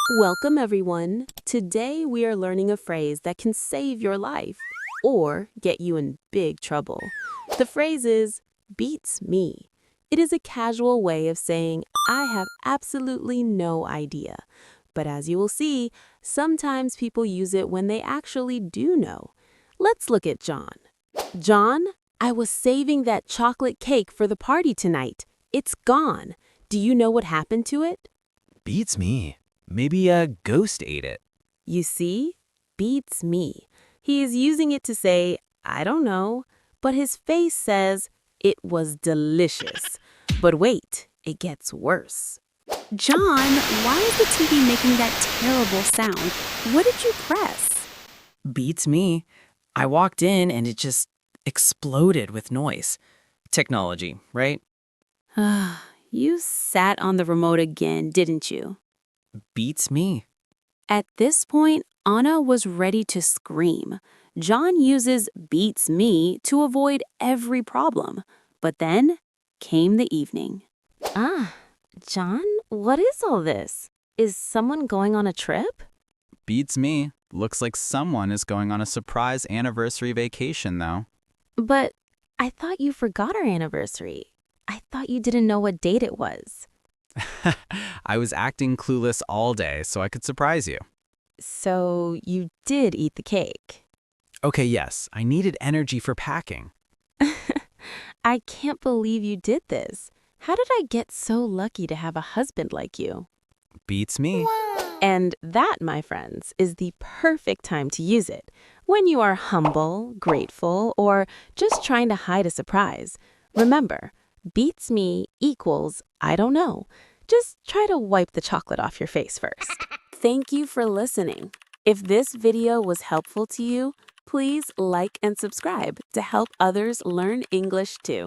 Welcome, everyone. Today we are learning a phrase that can save your life or get you in big trouble. The phrase is beats me. It is a casual way of saying I have absolutely no idea. But as you will see, sometimes people use it when they actually do know. Let's look at John. John, I was saving that chocolate cake for the party tonight. It's gone. Do you know what happened to it? Beats me. Maybe a ghost ate it. You see? Beats me. He is using it to say, I don't know, but his face says, it was delicious. But wait, it gets worse. John, why is the TV making that terrible sound? What did you press? Beats me. I walked in and it just exploded with noise. Technology, right? You sat on the remote again, didn't you? Beats me. At this point, Anna was ready to scream. John uses beats me to avoid every problem. But then came the evening. John, what is all this? Is someone going on a trip? Beats me. Looks like someone is going on a surprise anniversary vacation, though. But I thought you forgot our anniversary. I thought you didn't know what date it was. I was acting clueless all day so I could surprise you. So you did eat the cake. Okay, yes, I needed energy for packing. I can't believe you did this. How did I get so lucky to have a husband like you? Beats me. And that, my friends, is the perfect time to use it. When you are humble, grateful, or just trying to hide a surprise. Remember, beats me equals I don't know. Just try to wipe the chocolate off your face first. Thank you for listening. If this video was helpful to you, please like and subscribe to help others learn English too.